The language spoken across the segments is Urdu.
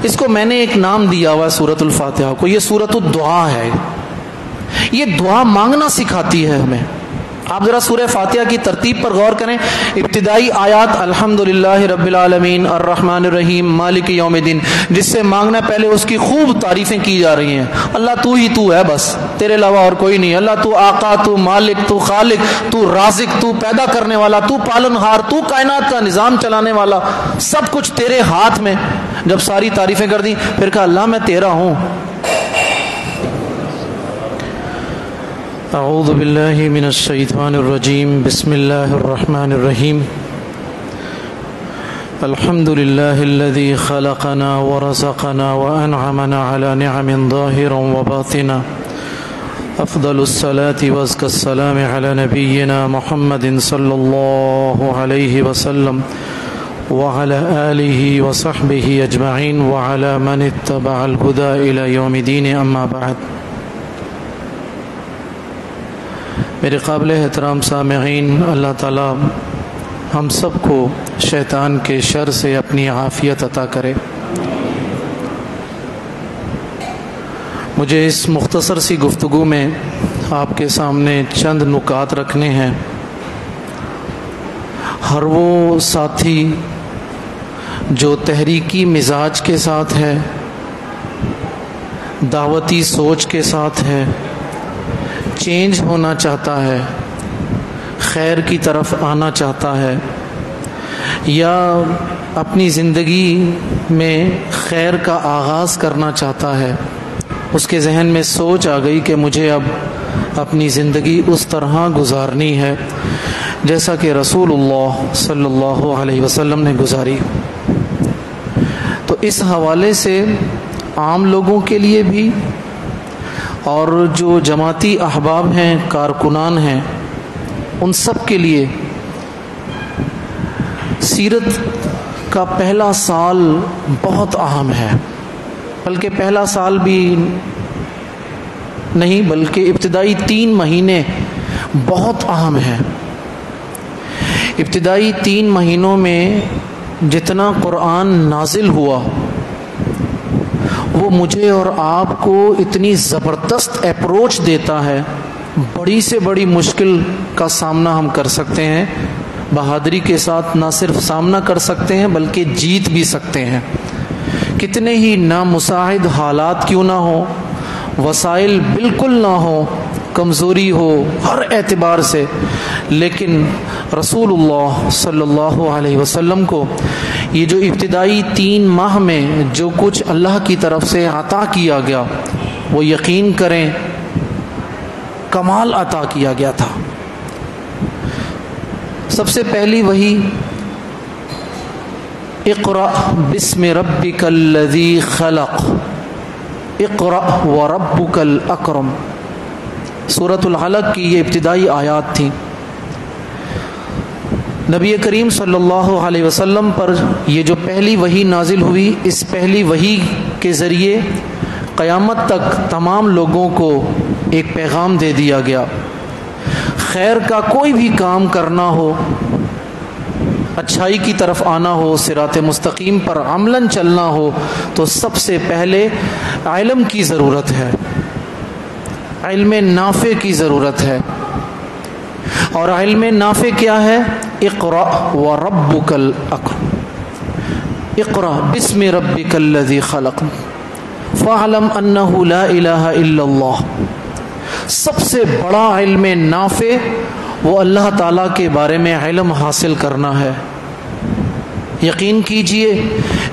اس کو میں نے ایک نام دیا ہوا ہے سورۃ الفاتحہ کو، یہ سورۃ الدعا ہے، یہ دعا مانگنا سکھاتی ہے ہمیں۔ آپ ذرا سورہ فاتحہ کی ترتیب پر غور کریں، ابتدائی آیات الحمدللہ رب العالمین الرحمن الرحیم مالک یوم الدین، جس سے مانگنا پہلے اس کی خوب تعریفیں کی جا رہی ہیں۔ اللہ تو ہی تو ہے، بس تیرے علاوہ اور کوئی نہیں۔ اللہ تو آقا، تو مالک، تو خالق، تو رازق، تو پیدا کرنے والا، تو پالنہار، تو کائنات کا نظام چلانے والا، سب کچھ تیرے ہاتھ میں۔ جب ساری تعریفیں کر دیں پھر کہا اللہ میں تیرا ہوں۔ اعوذ باللہ من الشیطان الرجیم، بسم اللہ الرحمن الرحیم۔ الحمد للہ الذی خلقنا ورزقنا وانعمنا علی نعم ظاہرا وباطنا، افضل الصلاة وازکی السلام علی نبینا محمد صلی اللہ علیہ وسلم وعلى آلہ وصحبہ اجمعین وعلى من اتبع الہدى الی یوم الدین، اما بعد۔ میرے قابل احترام سامعین، اللہ تعالی ہم سب کو شیطان کے شر سے اپنی عافیت عطا کرے۔ مجھے اس مختصر سی گفتگو میں آپ کے سامنے چند نکات رکھنے ہیں۔ ہر وہ ساتھی جو تحریکی مزاج کے ساتھ ہے، دعوتی سوچ کے ساتھ ہے، چینج ہونا چاہتا ہے، خیر کی طرف آنا چاہتا ہے، یا اپنی زندگی میں خیر کا آغاز کرنا چاہتا ہے، اس کے ذہن میں سوچ آ گئی کہ مجھے اب اپنی زندگی اس طرح گزارنی ہے جیسا کہ رسول اللہ صلی اللہ علیہ وسلم نے گزاری۔ تو اس حوالے سے عام لوگوں کے لیے بھی اور جو جماعتی احباب ہیں، کارکنان ہیں، ان سب کے لیے سیرت کا پہلا سال بہت اہم ہے، بلکہ پہلا سال بھی نہیں بلکہ ابتدائی 3 مہینے بہت اہم ہیں۔ ابتدائی 3 مہینوں میں جتنا قرآن نازل ہوا وہ مجھے اور آپ کو اتنی زبردست اپروچ دیتا ہے، بڑی سے بڑی مشکل کا سامنا ہم کر سکتے ہیں، بہادری کے ساتھ نہ صرف سامنا کر سکتے ہیں بلکہ جیت بھی سکتے ہیں۔ کتنے ہی نامساعد حالات کیوں نہ ہوں، وسائل بالکل نہ ہوں، کمزوری ہو ہر اعتبار سے، لیکن رسول اللہ صلی اللہ علیہ وسلم کو یہ جو ابتدائی 3 ماہ میں جو کچھ اللہ کی طرف سے عطا کیا گیا، وہ یقین کریں کمال عطا کیا گیا تھا۔ سب سے پہلی وحی اقرأ بسم ربک الذی خلق، اقرأ وربک الاکرم، سورۃ العلق کی یہ ابتدائی آیات تھیں۔ نبی کریم صلی اللہ علیہ وسلم پر یہ جو پہلی وحی نازل ہوئی، اس پہلی وحی کے ذریعے قیامت تک تمام لوگوں کو ایک پیغام دے دیا گیا۔ خیر کا کوئی بھی کام کرنا ہو، اچھائی کی طرف آنا ہو، صراط مستقیم پر عملاً چلنا ہو، تو سب سے پہلے علم کی ضرورت ہے، علم نافع کی ضرورت ہے۔ اور علم نافع کیا ہے؟ اقرأ وربک الاکرم، اقرأ بسم ربک الذی خلق فاعلم انہ لا الہ الا اللہ۔ سب سے بڑا علم نافع وہ اللہ تعالیٰ کے بارے میں علم حاصل کرنا ہے۔ یقین کیجئے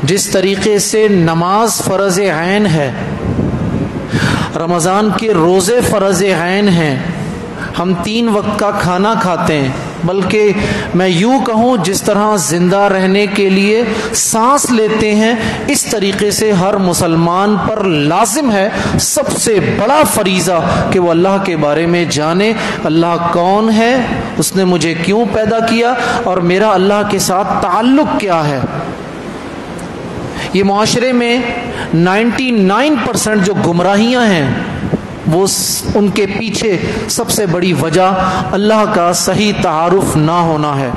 جس طریقے سے نماز فرض عین ہے، رمضان کے روزے فرض عین ہیں، ہم 3 وقت کا کھانا کھاتے ہیں، بلکہ میں یوں کہوں جس طرح زندہ رہنے کے لیے سانس لیتے ہیں، اس طریقے سے ہر مسلمان پر لازم ہے، سب سے بڑا فریضہ کہ وہ اللہ کے بارے میں جانے، اللہ کون ہے، اس نے مجھے کیوں پیدا کیا، اور میرا اللہ کے ساتھ تعلق کیا ہے۔ یہ معاشرے میں 99% جو گمراہیاں ہیں وہ ان کے پیچھے سب سے بڑی وجہ اللہ کا صحیح تعارف نہ ہونا ہے۔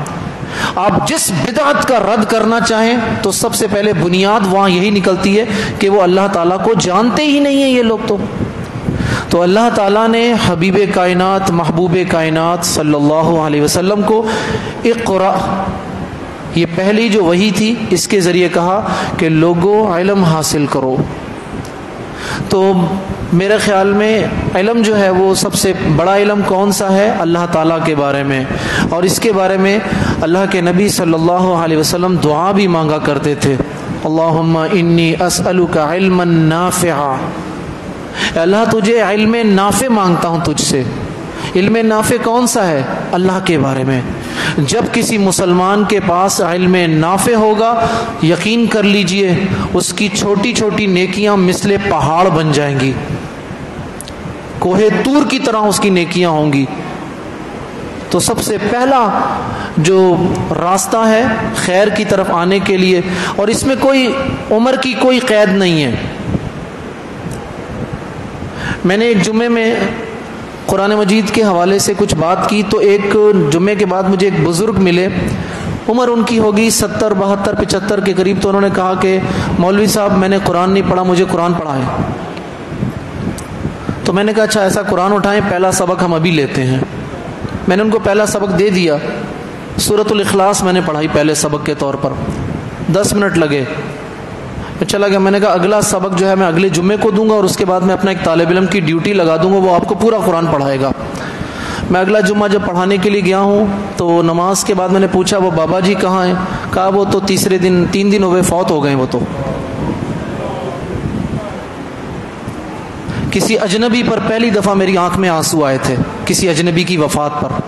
آپ جس بدعت کا رد کرنا چاہیں تو سب سے پہلے بنیاد وہاں یہی نکلتی ہے کہ وہ اللہ تعالیٰ کو جانتے ہی نہیں ہیں یہ لوگ. تو اللہ تعالیٰ نے حبیب کائنات محبوب کائنات صلی اللہ علیہ وسلم کو اقرا، یہ پہلی جو وحی تھی، اس کے ذریعے کہا کہ لوگوں علم حاصل کرو. تو میرے خیال میں علم جو ہے وہ سب سے بڑا علم کون سا ہے؟ اللہ تعالیٰ کے بارے میں. اور اس کے بارے میں اللہ کے نبی صلی اللہ علیہ وسلم دعا بھی مانگا کرتے تھے، اللہم انی اسألک علما نافعا، اللہ تجھے علم نافع مانگتا ہوں تجھ سے. علم نافع کون سا ہے؟ اللہ کے بارے میں. جب کسی مسلمان کے پاس علم نافع ہوگا، یقین کر لیجئے اس کی چھوٹی چھوٹی نیکیاں مثل پہاڑ بن جائیں گی، کوہ طور کی طرح اس کی نیکیاں ہوں گی. تو سب سے پہلا جو راستہ ہے خیر کی طرف آنے کے لیے، اور اس میں کوئی عمر کی کوئی قید نہیں ہے. میں نے ایک جمعے میں قرآن مجید کے حوالے سے کچھ بات کی، تو ایک جمعے کے بعد مجھے ایک بزرگ ملے، عمر ان کی ہوگی 70 72 75 کے قریب. تو انہوں نے کہا کہ مولوی صاحب میں نے قرآن نہیں پڑھا، مجھے قرآن پڑھائیں. تو میں نے کہا اچھا ایسا قرآن اٹھائیں، پہلا سبق ہم ابھی لیتے ہیں. میں نے ان کو پہلا سبق دے دیا، سورۃ الاخلاص میں نے پڑھائی پہلے سبق کے طور پر. 10 منٹ لگے، چلا گیا. میں نے کہا اگلا سبق جو ہے میں اگلے جمعے کو دوں گا، اور اس کے بعد میں اپنا ایک طالب علم کی ڈیوٹی لگا دوں گا، وہ آپ کو پورا قرآن پڑھائے گا. میں اگلا جمعہ جب پڑھانے کے لیے گیا ہوں تو نماز کے بعد میں نے پوچھا وہ بابا جی کہاں ہیں؟ کہا وہ تو تیسرے دن 3 دن ہوئے فوت ہو گئے. وہ تو کسی اجنبی پر پہلی دفعہ میری آنکھ میں آنسو آئے تھے، کسی اجنبی کی وفات پر.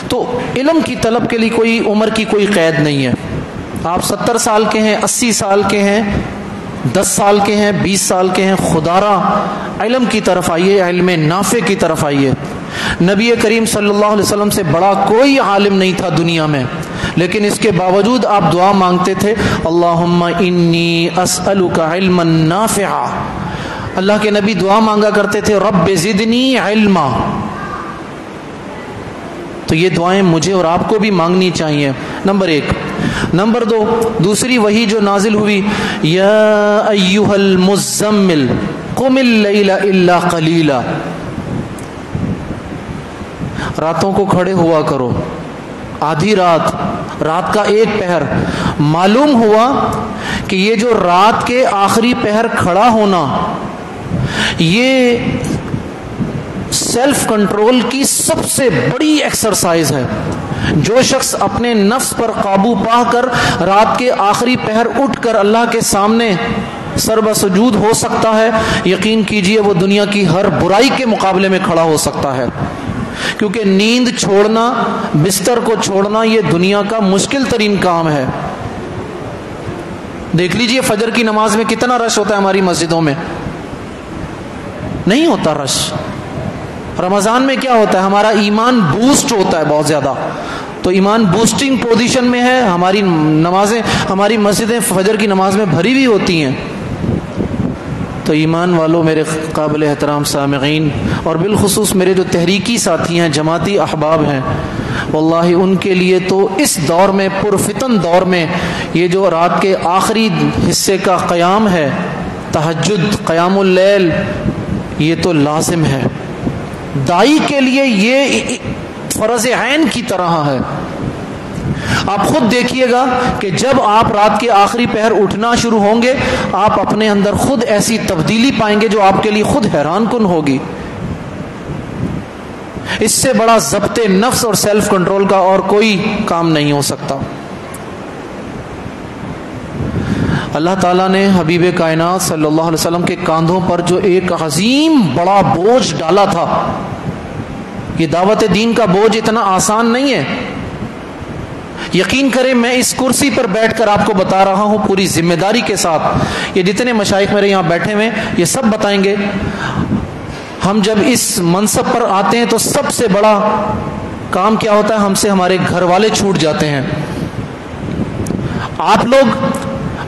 تو علم کی طلب کے لیے کوئی عمر کی کوئی قید نہیں ہے. آپ 70 سال کے ہیں، 80 سال کے ہیں، 10 سال کے ہیں، 20 سال کے ہیں، خدا را علم کی طرف آئیے، علم نافع کی طرف آئیے. نبی کریم صلی اللہ علیہ وسلم سے بڑا کوئی عالم نہیں تھا دنیا میں، لیکن اس کے باوجود آپ دعا مانگتے تھے، اللہم انی اسألک علما نافعا. اللہ کے نبی دعا مانگا کرتے تھے، رب زدنی علما. تو یہ دعائیں مجھے اور آپ کو بھی مانگنی چاہیے، نمبر 1. نمبر 2، دوسری وحی جو نازل ہوئی، یا ایھا المزمل قم اللیل الا قلیلا، راتوں کو کھڑے ہوا کرو، آدھی رات، رات کا ایک پہر. معلوم ہوا کہ یہ جو رات کے آخری پہر کھڑا ہونا، یہ سیلف کنٹرول کی سب سے بڑی ایکسرسائز ہے. جو شخص اپنے نفس پر قابو پا کر رات کے آخری پہر اٹھ کر اللہ کے سامنے سر بسجود ہو سکتا ہے، یقین کیجئے وہ دنیا کی ہر برائی کے مقابلے میں کھڑا ہو سکتا ہے. کیونکہ نیند چھوڑنا، بستر کو چھوڑنا، یہ دنیا کا مشکل ترین کام ہے. دیکھ لیجئے فجر کی نماز میں کتنا رش ہوتا ہے ہماری مسجدوں میں، نہیں ہوتا رش. رمضان میں کیا ہوتا ہے؟ ہمارا ایمان بوسٹ ہوتا ہے بہت زیادہ. تو ایمان بوسٹنگ پوزیشن میں ہے، ہماری نمازیں، ہماری مسجدیں فجر کی نماز میں بھری بھی ہوتی ہیں. تو ایمان والوں، میرے قابل احترام سامعین، اور بالخصوص میرے جو تحریکی ساتھی ہیں، جماعتی احباب ہیں، واللہ ان کے لیے تو اس دور میں، پرفتن دور میں، یہ جو رات کے آخری حصے کا قیام ہے، تہجد، قیام اللیل، یہ تو لازم ہے. دائی کے لیے یہ فرض عین کی طرح ہے. آپ خود دیکھیے گا کہ جب آپ رات کے آخری پہر اٹھنا شروع ہوں گے، آپ اپنے اندر خود ایسی تبدیلی پائیں گے جو آپ کے لیے خود حیران کن ہوگی. اس سے بڑا ضبط نفس اور سیلف کنٹرول کا اور کوئی کام نہیں ہو سکتا. اللہ تعالیٰ نے حبیب کائنات صلی اللہ علیہ وسلم کے کاندھوں پر جو ایک عظیم بڑا بوجھ ڈالا تھا، یہ دعوت دین کا بوجھ اتنا آسان نہیں ہے. یقین کریں میں اس کرسی پر بیٹھ کر آپ کو بتا رہا ہوں پوری ذمہ داری کے ساتھ. یہ جتنے مشائخ میرے یہاں بیٹھے ہوئے یہ سب بتائیں گے، ہم جب اس منصب پر آتے ہیں تو سب سے بڑا کام کیا ہوتا ہے؟ ہم سے ہمارے گھر والے چھوٹ جاتے ہیں. آپ لوگ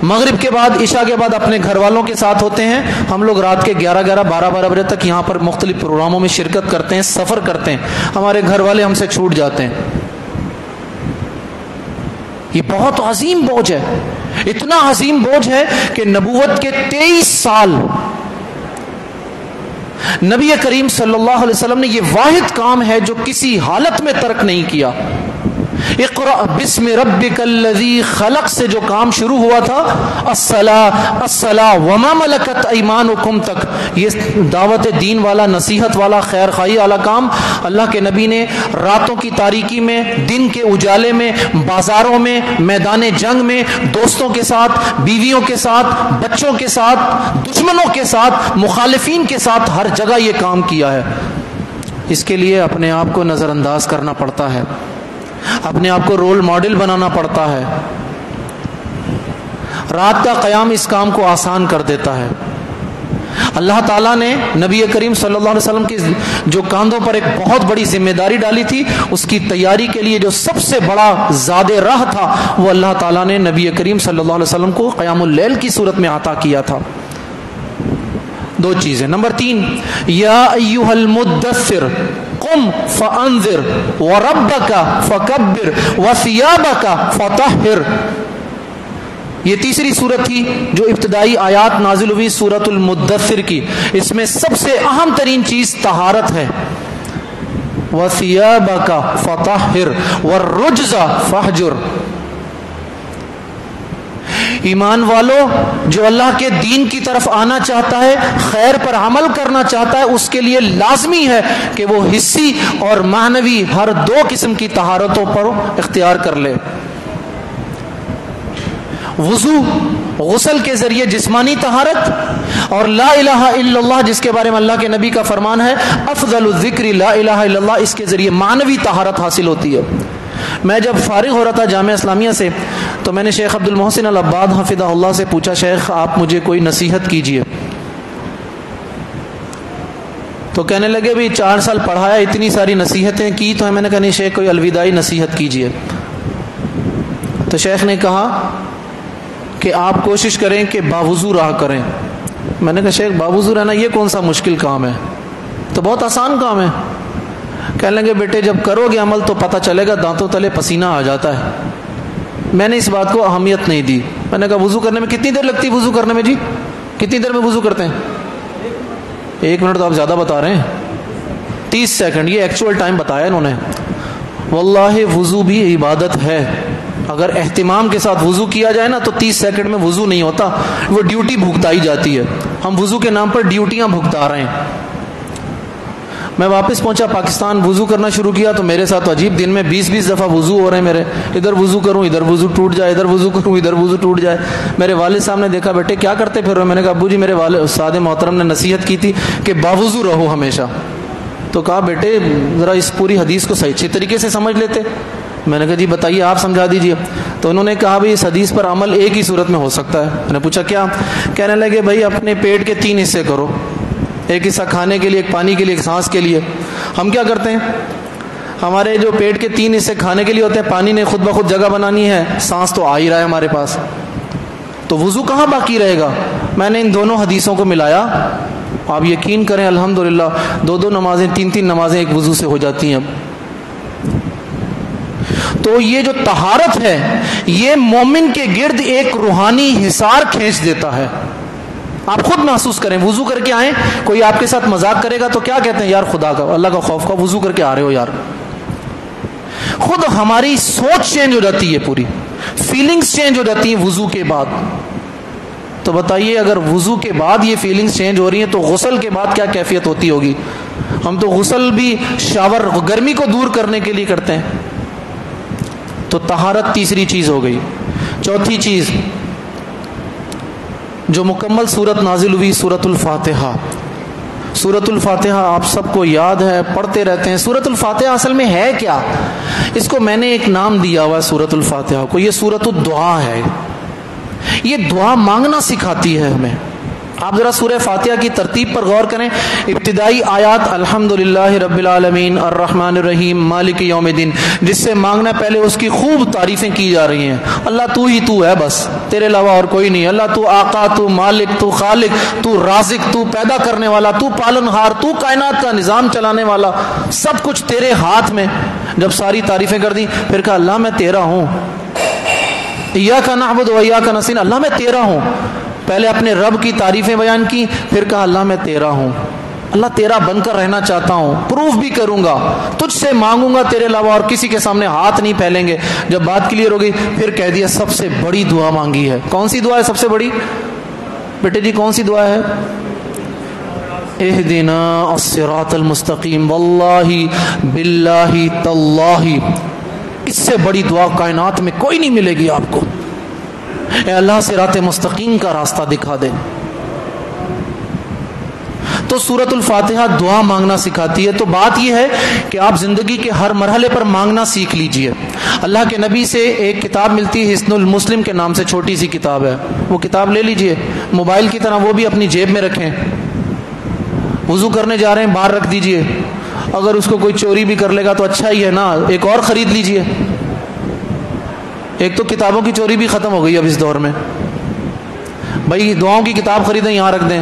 مغرب کے بعد عشاء کے بعد اپنے گھر والوں کے ساتھ ہوتے ہیں. ہم لوگ رات کے 11-12 بجے تک یہاں پر مختلف پروگراموں میں شرکت کرتے ہیں, سفر کرتے ہیں, ہمارے گھر والے ہم سے چھوٹ جاتے ہیں. یہ بہت عظیم بوجھ ہے, اتنا عظیم بوجھ ہے کہ نبوت کے 23 سال نبی کریم صلی اللہ علیہ وسلم نے یہ واحد کام ہے جو کسی حالت میں ترک نہیں کیا. اقرأ بسم ربک الذی خلق سے جو کام شروع ہوا تھا, الصلاۃ وما ملکت ایمانکم تک, یہ دعوت دین والا, نصیحت والا, خیر خواہی والا کام اللہ کے نبی نے راتوں کی تاریکی میں, دن کے اجالے میں, بازاروں میں, میدان جنگ میں, دوستوں کے ساتھ, بیویوں کے ساتھ, بچوں کے ساتھ, دشمنوں کے ساتھ, مخالفین کے ساتھ, ہر جگہ یہ کام کیا ہے. اس کے لیے اپنے آپ کو نظر انداز کرنا پڑتا ہے, اپنے آپ کو رول ماڈل بنانا پڑتا ہے. رات کا قیام اس کام کو آسان کر دیتا ہے. اللہ تعالیٰ نے نبی کریم صلی اللہ علیہ وسلم کے جو کاندھوں پر ایک بہت بڑی ذمہ داری ڈالی تھی, اس کی تیاری کے لیے جو سب سے بڑا زاد راہ تھا وہ اللہ تعالیٰ نے نبی کریم صلی اللہ علیہ وسلم کو قیام اللیل کی صورت میں عطا کیا تھا. 2 چیزیں. نمبر 3, یا ایھا المدثر قم فانذر وربک فکبر وثیابک فطہر. یہ تیسری صورت تھی جو ابتدائی آیات نازل ہوئی سورۃ المدثر کی. اس میں سب سے اہم ترین چیز طہارت ہے. وثیابک فطہر والرجز فہجر. ایمان والو, جو اللہ کے دین کی طرف آنا چاہتا ہے, خیر پر عمل کرنا چاہتا ہے, اس کے لیے لازمی ہے کہ وہ حسی اور معنوی ہر 2 قسم کی طہارتوں پر اختیار کر لے. وضو, غسل کے ذریعے جسمانی طہارت, اور لا الہ الا اللہ جس کے بارے میں اللہ کے نبی کا فرمان ہے افضل الذکر لا الہ الا اللہ, اس کے ذریعے معنوی طہارت حاصل ہوتی ہے. میں جب فارغ ہو رہا تھا جامعہ اسلامیہ سے تو میں نے شیخ عبد المحسن العباد حفظہ اللہ سے پوچھا, شیخ آپ مجھے کوئی نصیحت کیجئے. تو کہنے لگے بھی 4 سال پڑھایا, اتنی ساری نصیحتیں کی تو میں نے کہا نہیں شیخ کوئی الوداعی نصیحت کیجئے. تو شیخ نے کہا کہ آپ کوشش کریں کہ باوضو رہا کریں. میں نے کہا شیخ باوضو رہنا یہ کون سا مشکل کام ہے, تو بہت آسان کام ہے. کہنے لگے بیٹے جب کرو گے عمل تو پتہ چلے گا, دانتوں تلے پسینہ آ جاتا ہے. میں نے اس بات کو اہمیت نہیں دی. میں نے کہا وضو کرنے میں کتنی دیر لگتی ہے وضو کرنے میں؟ جی کتنی دیر میں وضو کرتے ہیں؟ 1 منٹ تو آپ زیادہ بتا رہے ہیں. 30 سیکنڈ یہ ایکچوئل ٹائم بتایا انہوں نے. واللہ وضو بھی عبادت ہے. اگر اہتمام کے ساتھ وضو کیا جائے نا تو 30 سیکنڈ میں وضو نہیں ہوتا, وہ ڈیوٹی بھگتائی جاتی ہے. ہم وضو کے نام پر ڈیوٹیاں بھگتا رہے ہیں. میں واپس پہنچا پاکستان, وضو کرنا شروع کیا تو میرے ساتھ عجیب, دن میں 20 دفعہ وضو ہو رہے ہیں میرے. ادھر وضو کروں ادھر وضو ٹوٹ جائے, ادھر وضو کروں ادھر وضو ٹوٹ جائے. میرے والد صاحب نے دیکھا بیٹے کیا کرتے پھر رہے. میں نے کہا ابو جی میرے والد استاد محترم نے نصیحت کی تھی کہ باوضو رہو ہمیشہ. تو کہا بیٹے ذرا اس پوری حدیث کو صحیح اچھی طریقے سے سمجھ لیتے. میں نے کہا جی بتائیے آپ سمجھا دیجیے. تو انہوں نے کہا بھائی اس حدیث پر عمل ایک ہی صورت میں ہو سکتا ہے. میں نے پوچھا کیا؟ کہنے لگے بھائی اپنے پیٹ کے 3 حصے کرو, ایک حصہ کھانے کے لیے, ایک پانی کے لیے, ایک سانس کے لیے. ہم کیا کرتے ہیں, ہمارے جو پیٹ کے 3 حصے کھانے کے لیے ہوتے ہیں, پانی نے خود بخود جگہ بنانی ہے, سانس تو آ ہی رہا ہے ہمارے پاس, تو وضو کہاں باقی رہے گا. میں نے ان دونوں حدیثوں کو ملایا, آپ یقین کریں الحمدللہ 2 نمازیں 3 نمازیں ایک وضو سے ہو جاتی ہیں اب. تو یہ جو طہارت ہے یہ مومن کے گرد ایک روحانی حصار کھینچ دیتا ہے. آپ خود محسوس کریں, وضو کر کے آئیں, کوئی آپ کے ساتھ مذاق کرے گا تو کیا کہتے ہیں, یار خدا کا اللہ کا خوف کا وضو کر کے آ رہے ہو یار. خود ہماری سوچ چینج ہو جاتی ہے, پوری فیلنگز چینج ہو جاتی ہیں وضو کے بعد. تو بتائیے اگر وضو کے بعد یہ فیلنگز چینج ہو رہی ہیں تو غسل کے بعد کیا کیفیت ہوتی ہوگی. ہم تو غسل بھی شاور گرمی کو دور کرنے کے لیے کرتے ہیں. تو طہارت تیسری چیز ہو گئی. چوتھی چیز جو مکمل صورت نازل ہوئی سورۃ الفاتحہ. سورۃ الفاتحہ آپ سب کو یاد ہے, پڑھتے رہتے ہیں. سورۃ الفاتحہ اصل میں ہے کیا؟ اس کو میں نے ایک نام دیا ہوا ہے سورۃ الفاتحہ کو, یہ سورۃ الدعا ہے. یہ دعا مانگنا سکھاتی ہے ہمیں. آپ ذرا سورہ فاتحہ کی ترتیب پر غور کریں. ابتدائی آیات الحمدللہ رب العالمین الرحمن الرحیم مالک یوم الدین، جس سے مانگنا پہلے اس کی خوب تعریفیں کی جا رہی ہیں. اللہ تو ہی تو ہے، بس تیرے علاوہ اور کوئی نہیں. اللہ تو آقا، تو مالک، تو خالق، تو رازق، تو پیدا کرنے والا، تو پالن ہار، تو کائنات کا نظام چلانے والا، سب کچھ تیرے ہاتھ میں. جب ساری تعریفیں کر دی پھر کہا اللہ میں تیرا ہوں. ایاک نعبد و ایاک نستعین، اللہ میں تیرا ہوں. پہلے اپنے رب کی تعریفیں بیان کی، پھر کہا اللہ میں تیرا ہوں. اللہ تیرا بن کر رہنا چاہتا ہوں، پروف بھی کروں گا، تجھ سے مانگوں گا تیرے علاوہ اور کسی کے سامنے ہاتھ نہیں پھیلیں گے. جب بات کلیئر ہو گئی پھر کہہ دیا سب سے بڑی دعا مانگی ہے. کون سی دعا ہے سب سے بڑی؟ بیٹے جی کون سی دعا ہے؟ اہدنا الصراط المستقیم. واللہ باللہ تاللہ، اس سے بڑی دعا کائنات میں کوئی نہیں ملے گی آپ کو. اے اللہ صراط مستقیم کا راستہ دکھا دے. تو سورۃ الفاتحہ دعا مانگنا سکھاتی ہے. تو بات یہ ہے کہ آپ زندگی کے ہر مرحلے پر مانگنا سیکھ لیجئے. اللہ کے نبی سے ایک کتاب ملتی ہے حصن المسلم کے نام سے، چھوٹی سی کتاب ہے، وہ کتاب لے لیجئے. موبائل کی طرح وہ بھی اپنی جیب میں رکھیں. وضو کرنے جا رہے ہیں باہر رکھ دیجئے. اگر اس کو کوئی چوری بھی کر لے گا تو اچھا ہی ہے نا، ایک اور خرید لیجئے. ایک تو کتابوں کی چوری بھی ختم ہو گئی اب اس دور میں. بھائی دعاؤں کی کتاب خریدیں یہاں رکھ دیں.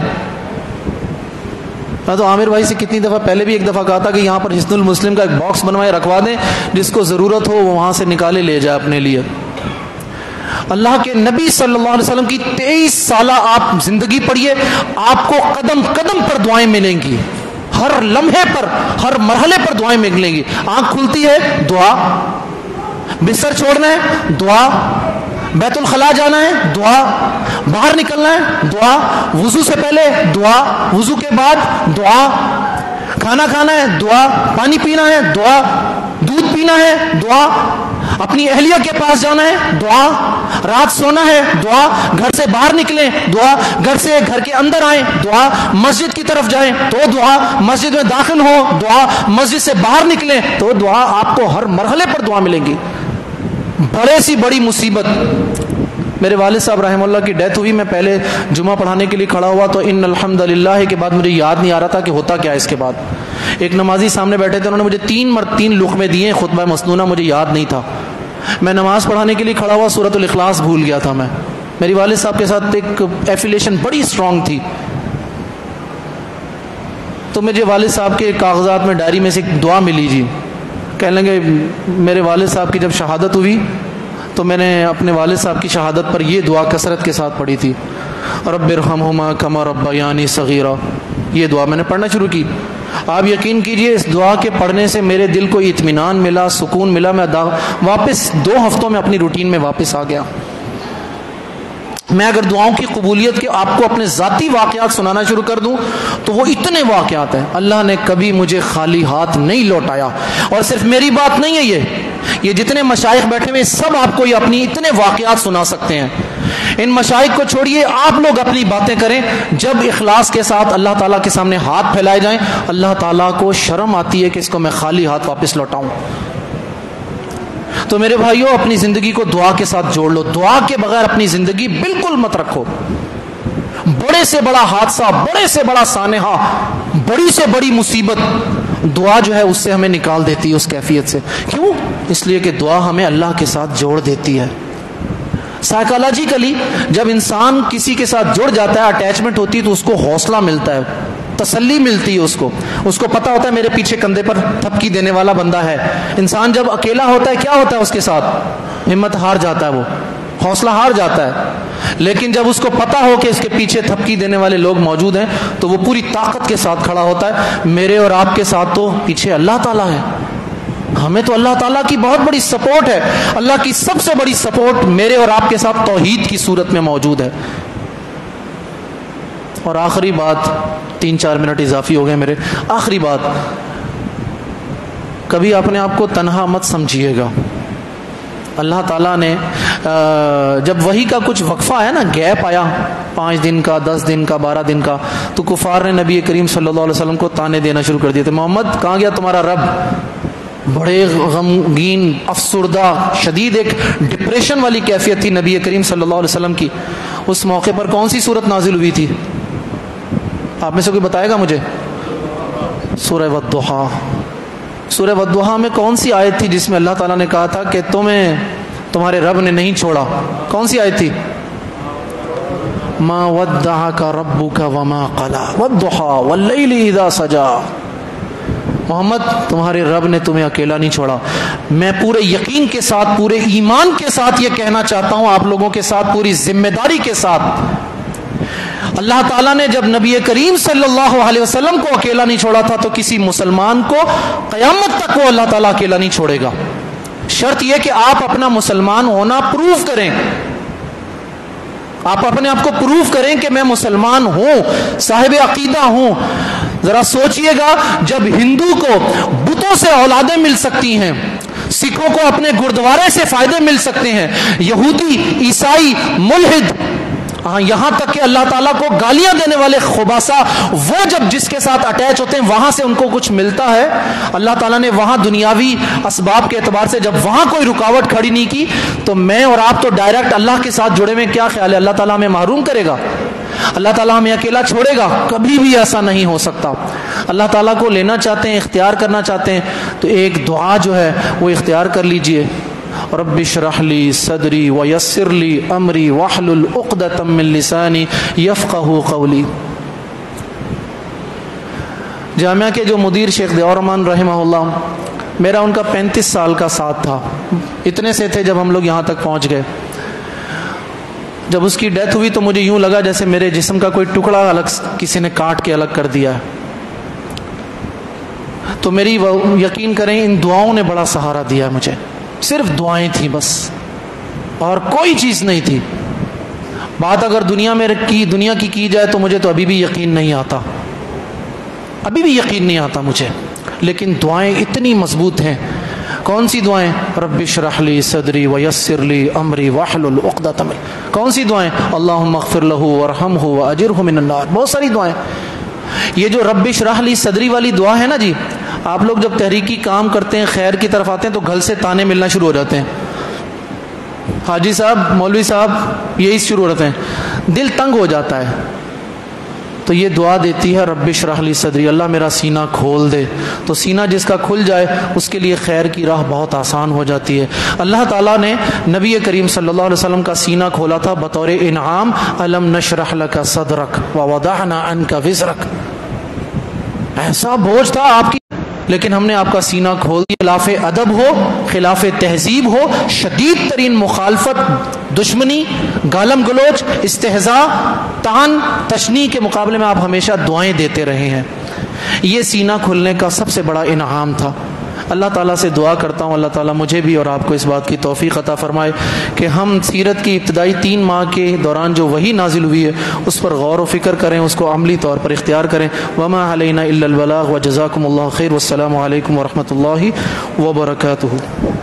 میں تو عامر بھائی سے کتنی دفعہ پہلے بھی ایک دفعہ کہا تھا کہ یہاں پر حصن المسلم کا ایک باکس بنوائے رکھوا دیں، جس کو ضرورت ہو وہ وہاں سے نکالے لے جائے اپنے لیے. اللہ کے نبی صلی اللہ علیہ وسلم کی 23 سالہ آپ زندگی پڑھیے، آپ کو قدم قدم پر دعائیں ملیں گی. ہر لمحے پر، ہر مرحلے پر دعائیں ملیں گی. آنکھ کھلتی ہے دعا، بستر چھوڑنا ہے دعا، بیت الخلاء جانا ہے دعا، باہر نکلنا ہے دعا، وضو سے پہلے دعا، وضو کے بعد دعا، کھانا کھانا ہے دعا، پانی پینا ہے دعا، دودھ پینا ہے دعا، اپنی اہلیہ کے پاس جانا ہے دعا، رات سونا ہے دعا، گھر سے باہر نکلیں دعا، گھر کے اندر آئیں دعا، مسجد کی طرف جائیں تو دعا، مسجد میں داخل ہو دعا، مسجد سے باہر نکلیں تو دعا. آپ کو ہر مرحلے پر دعا ملے گی. بڑے سی بڑی مصیبت. میرے والد صاحب رحمہ اللہ کی ڈیتھ ہوئی، میں پہلے جمعہ پڑھانے کے لیے کھڑا ہوا تو ان الحمدللہ کے بعد مجھے یاد نہیں آ رہا تھا کہ ہوتا کیا اس کے بعد. ایک نمازی سامنے بیٹھے تھے، انہوں نے مجھے 3 لقمے دیے خطبہ مسنونہ، مجھے یاد نہیں تھا. میں نماز پڑھانے کے لیے کھڑا ہوا، سورۃ الاخلاص بھول گیا تھا. میں میری والد صاحب کے ساتھ ایک ایفیلیشن بڑی اسٹرانگ تھی، تو مجھے والد صاحب کے کاغذات میں ڈائری میں سے ایک دعا ملی جی. کہنے لگے میرے والد صاحب کی جب شہادت ہوئی تو میں نے اپنے والد صاحب کی شہادت پر یہ دعا کثرت کے ساتھ پڑھی تھی، رب ارحمہما کما ربیانی صغیرا. یہ دعا میں نے پڑھنا شروع کی. آپ یقین کیجئے اس دعا کے پڑھنے سے میرے دل کو اطمینان ملا، سکون ملا. میں واپس 2 ہفتوں میں اپنی روٹین میں واپس آ گیا. میں اگر دعاؤں کی قبولیت کے آپ کو اپنے ذاتی واقعات سنانا شروع کر دوں تو وہ اتنے واقعات ہیں. اللہ نے کبھی مجھے خالی ہاتھ نہیں لوٹایا. اور صرف میری بات نہیں ہے، یہ جتنے مشائخ بیٹھے ہوئے سب آپ کو یہ اپنی اتنے واقعات سنا سکتے ہیں. ان مشائخ کو چھوڑیے، آپ لوگ اپنی باتیں کریں. جب اخلاص کے ساتھ اللہ تعالیٰ کے سامنے ہاتھ پھیلائے جائیں، اللہ تعالیٰ کو شرم آتی ہے کہ اس کو میں خالی ہاتھ واپس لوٹاؤں. تو میرے بھائیوں اپنی زندگی کو دعا کے ساتھ جوڑ لو. دعا کے بغیر اپنی زندگی بالکل مت رکھو. بڑے سے بڑا حادثہ، بڑے سے بڑا سانحہ، بڑی سے بڑی مصیبت دعا جو ہے اس سے ہمیں نکال دیتی ہے، اس کیفیت سے. کیوں؟ اس لیے کہ دعا ہمیں اللہ کے ساتھ جوڑ دیتی ہے. سائیکالوجیکلی جب انسان کسی کے ساتھ جڑ جاتا ہے، اٹیچمنٹ ہوتی ہے، تو اس کو حوصلہ ملتا ہے، تسلی ملتی ہے. اس کو پتا ہوتا ہے میرے پیچھے کندھے پر تھپکی دینے والا بندہ ہے. انسان جب اکیلا ہوتا ہے کیا ہوتا ہے اس کے ساتھ؟ ہمت ہار جاتا ہے، وہ حوصلہ ہار جاتا ہے. لیکن جب اس کو پتا ہو کہ اس کے پیچھے تھپکی دینے والے لوگ موجود ہیں تو وہ پوری طاقت کے ساتھ کھڑا ہوتا ہے. میرے اور آپ کے ساتھ تو پیچھے اللہ تعالیٰ ہے. ہمیں تو اللہ تعالیٰ کی بہت بڑی سپورٹ ہے. اللہ کی سب سے بڑی سپورٹ میرے اور آپ کے ساتھ توحید کی صورت میں موجود ہے. اور آخری بات، 3-4 منٹ اضافی ہو گئے میرے. آخری بات، کبھی اپنے آپ کو تنہا مت سمجھیے گا. اللہ تعالیٰ نے جب وحی کا کچھ وقفہ ہے نا، گیپ آیا 5 دن کا، 10 دن کا، 12 دن کا، تو کفار نے نبی کریم صلی اللہ علیہ وسلم کو تانے دینا شروع کر دیے تھے. محمد کہاں گیا تمہارا رب؟ بڑے غمگین، افسردہ، شدید ایک ڈپریشن والی کیفیت تھی نبی کریم صلی اللہ علیہ وسلم کی. اس موقع پر کون سی صورت نازل ہوئی تھی؟ آپ میں سے کوئی بتائے گا مجھے؟ سورہ والضحیٰ. سورہ والضحیٰ میں کون سی آیت تھی جس میں اللہ تعالیٰ نے کہا تھا کہ تمہیں تمہارے رب نے نہیں چھوڑا؟ کون سی آیت تھی؟ ما ودعک ربک وما قلی والضحیٰ واللیل اذا سجا. محمد تمہارے رب نے تمہیں اکیلا نہیں چھوڑا. میں پورے یقین کے ساتھ، پورے ایمان کے ساتھ یہ کہنا چاہتا ہوں آپ لوگوں کے ساتھ، پوری ذمہ داری کے ساتھ، اللہ تعالیٰ نے جب نبی کریم صلی اللہ علیہ وسلم کو اکیلا نہیں چھوڑا تھا تو کسی مسلمان کو قیامت تک وہ اللہ تعالیٰ اکیلا نہیں چھوڑے گا. شرط یہ کہ آپ اپنا مسلمان ہونا پروف کریں، آپ اپنے آپ کو پروف کریں کہ میں مسلمان ہوں، صاحب عقیدہ ہوں. ذرا سوچئے گا، جب ہندو کو بتوں سے اولادیں مل سکتی ہیں، سکھوں کو اپنے گردوارے سے فائدے مل سکتے ہیں، یہودی، عیسائی، ملحد، یہاں تک کہ اللہ تعالیٰ کو گالیاں دینے والے خباثہ، وہ جب جس کے ساتھ اٹیچ ہوتے ہیں وہاں سے ان کو کچھ ملتا ہے. اللہ تعالیٰ نے وہاں دنیاوی اسباب کے اعتبار سے جب وہاں کوئی رکاوٹ کھڑی نہیں کی تو میں اور آپ تو ڈائریکٹ اللہ کے ساتھ جڑے ہوئے. کیا خیال ہے اللہ تعالیٰ ہمیں محروم کرے گا؟ اللہ تعالیٰ ہمیں اکیلا چھوڑے گا؟ کبھی بھی ایسا نہیں ہو سکتا. اللہ تعالیٰ کو لینا چاہتے ہیں، اختیار کرنا چاہتے ہیں تو ایک دعا جو ہے وہ اختیار کر لیجئے. رب اشرح لی صدری ویسر لی امری واحلل عقدۃ من لسانی یفقہوا قولی. جامعہ کے جو مدیر شیخ دیور رحمان رحمہ اللہ، میرا ان کا 35 سال کا ساتھ تھا. اتنے سے تھے جب ہم لوگ یہاں تک پہنچ گئے. جب اس کی ڈیتھ ہوئی تو مجھے یوں لگا جیسے میرے جسم کا کوئی ٹکڑا الگ کسی نے کاٹ کے الگ کر دیا ہے. تو میری یقین کریں ان دعاؤں نے بڑا سہارا دیا مجھے. صرف دعائیں تھیں بس، اور کوئی چیز نہیں تھی. بات اگر دنیا کی جائے تو مجھے تو ابھی بھی یقین نہیں آتا، ابھی بھی یقین نہیں آتا مجھے. لیکن دعائیں اتنی مضبوط ہیں. کون سی دعائیں؟ رب اشرح لی صدری ویسر لی امری واحلل عقدۃ من. کون سی دعائیں؟ اللہم اغفر لہ وارحمہ واجرہ من النار. بہت ساری دعائیں. یہ جو رب اشرح لی صدری والی دعا ہے نا جی، آپ لوگ جب تحریکی کام کرتے ہیں، خیر کی طرف آتے ہیں تو گھر سے تانے ملنا شروع ہو جاتے ہیں. حاجی صاحب، مولوی صاحب، یہی شروع ہو جاتے ہیں، دل تنگ ہو جاتا ہے. تو یہ دعا دیتی ہے رب اشرح لی صدری، اللہ میرا سینہ کھول دے. تو سینہ جس کا کھل جائے اس کے لیے خیر کی راہ بہت آسان ہو جاتی ہے. اللہ تعالیٰ نے نبی کریم صلی اللہ علیہ وسلم کا سینہ کھولا تھا بطور انعام. الم نشرح لک صدرک ووضعنا عنک وزرک. ایسا بوجھ تھا آپ کی، لیکن ہم نے آپ کا سینہ کھول دیا. خلاف ادب ہو، خلاف تہذیب ہو، شدید ترین مخالفت، دشمنی، گالم گلوچ، استہزاء، طعن، تشنیع کے مقابلے میں آپ ہمیشہ دعائیں دیتے رہے ہیں. یہ سینہ کھلنے کا سب سے بڑا انعام تھا. اللہ تعالیٰ سے دعا کرتا ہوں اللہ تعالیٰ مجھے بھی اور آپ کو اس بات کی توفیق عطا فرمائے کہ ہم سیرت کی ابتدائی 3 ماہ کے دوران جو وحی نازل ہوئی ہے اس پر غور و فکر کریں، اس کو عملی طور پر اختیار کریں. وما علینا الا البلاغ وجزاکم اللہ خیر. والسلام علیکم ورحمۃ اللہ وبرکاتہ.